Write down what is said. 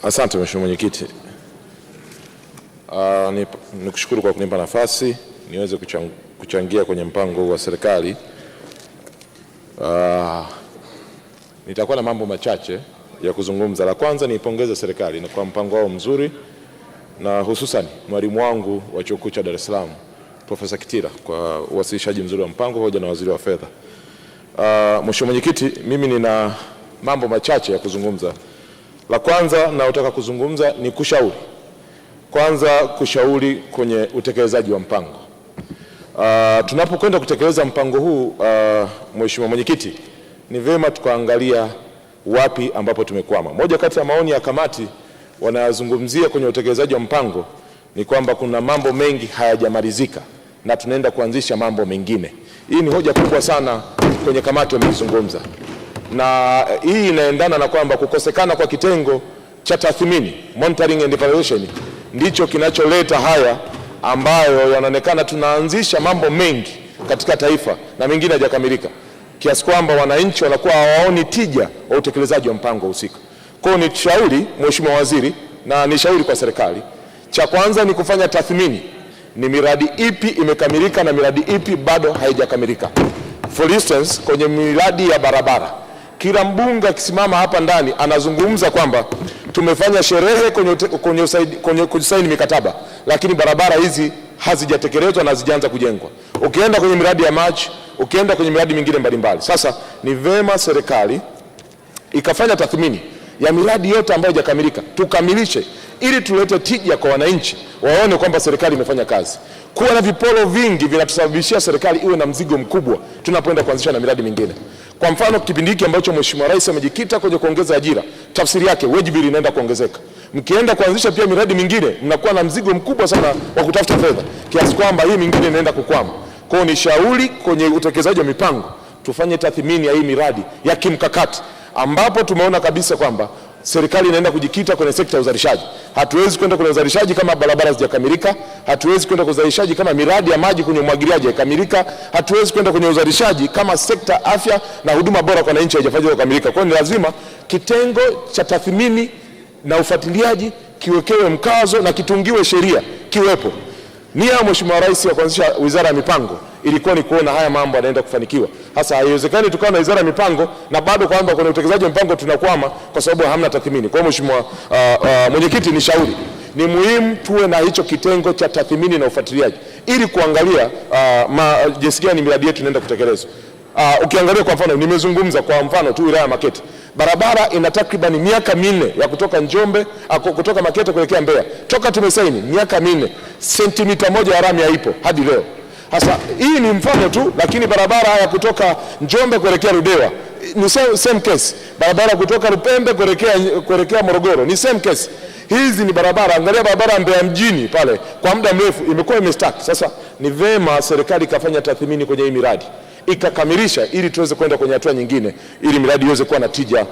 Asante Mheshimiwa Mwenyekiti. Nikushukuru kwa kunipa nafasi niweze kuchangia kwenye mpango huu wa serikali. Nitakuwa na mambo machache ya kuzungumza. La kwanza niipongeze serikali kwa mpango wao mzuri, na hususan mwalimu wangu wa Chuo Kikuu cha Dar es Salaam Profesa Kitila kwa uwasilishaji mzuri wa mpango hoja na waziri wa fedha. Mheshimiwa Mwenyekiti, mimi nina mambo machache ya kuzungumza. La kwanza naotaka kuzungumza ni kushauri. Kwanza kushauri kwenye utekelezaji wa mpango. Tunapokwenda kutekeleza mpango huu, Mheshimiwa Mwenyekiti, ni vyema tukaangalia wapi ambapo tumekwama. Moja kati ya maoni ya kamati wanayazungumzia kwenye utekelezaji wa mpango ni kwamba kuna mambo mengi hayajamalizika na tunaenda kuanzisha mambo mengine. Hii ni hoja kubwa sana kwenye kamati wamezungumza. Na hii inaendana na kwamba kukosekana kwa kitengo cha tathmini, monitoring and evaluation, ndicho kinacholeta haya ambayo yanaonekana tunaanzisha mambo mengi katika taifa na mengine hayajakamilika, kiasi kwamba wananchi wanakuwa hawaoni tija wa utekelezaji wa mpango husika. Kwa hiyo nishauri Mheshimiwa Waziri na nishauri kwa serikali, cha kwanza ni kufanya tathmini, ni miradi ipi imekamilika na miradi ipi bado haijakamilika. For instance, kwenye miradi ya barabara, kila mbunge akisimama hapa ndani anazungumza kwamba tumefanya sherehe kwenye kusaini mikataba, lakini barabara hizi hazijatekelezwa na hazijaanza kujengwa. Ukienda kwenye miradi ya maji, ukienda kwenye miradi mingine mbalimbali. Sasa ni vema serikali ikafanya tathmini ya miradi yote ambayo haijakamilika, tukamilishe ili tulete tija kwa wananchi, waone kwamba serikali imefanya kazi. Kuwa na viporo vingi vinatusababishia serikali iwe na mzigo mkubwa tunapoenda kuanzisha na miradi mingine. Kwa mfano, kipindi hiki ambacho Mheshimiwa Rais amejikita kwenye kuongeza ajira, tafsiri yake wage bill inaenda kuongezeka. Mkienda kuanzisha pia miradi mingine, mnakuwa na mzigo mkubwa sana wa kutafuta fedha, kiasi kwamba hii mingine inaenda kukwama. Kwa hiyo ni shauri kwenye utekelezaji wa mipango tufanye tathmini ya hii miradi ya kimkakati, ambapo tumeona kabisa kwamba serikali inaenda kujikita kwenye sekta ya uzalishaji. Hatuwezi kwenda kwenye uzalishaji kama barabara hazijakamilika, hatuwezi kwenda kwenye uzalishaji kama miradi ya maji kwenye umwagiliaji haijakamilika, hatuwezi kwenda kwenye uzalishaji kama sekta afya na huduma bora kwa wananchi haijafanywa kukamilika. Kwa hiyo ni lazima kitengo cha tathmini na ufuatiliaji kiwekewe mkazo na kitungiwe sheria kiwepo. Nia ya Mheshimiwa Rais ya kuanzisha Wizara ya Mipango ilikuwa ni kuona haya mambo yanaenda kufanikiwa. Sasa haiwezekani tukawa na Wizara ya Mipango na bado kwamba kwenye utekelezaji wa mpango tunakwama kwa sababu hamna tathmini. Kwa hiyo Mheshimiwa Mwenyekiti, ni shauri ni muhimu tuwe na hicho kitengo cha tathmini na ufuatiliaji ili kuangalia jinsi gani miradi yetu inaenda kutekelezwa. Ukiangalia kwa mfano, nimezungumza kwa mfano tu wilaya ya Makete. Barabara ina takriban miaka 4 ya kutoka Njombe, kutoka Makete kuelekea Mbeya. Toka tumesaini miaka 4, sentimita moja ya lami haipo hadi leo. Sasa hii ni mfano tu, lakini barabara ya kutoka Njombe kuelekea Ludewa ni same case. Barabara kutoka Lupembe kuelekea Morogoro ni same case. Hizi ni barabara, angalia barabara ya Mbeya mjini pale kwa muda mrefu imekuwa imestaki. Sasa ni vema serikali ikafanya tathmini kwenye hii miradi ikakamilisha ili tuweze kwenda kwenye hatua nyingine ili miradi iweze kuwa na tija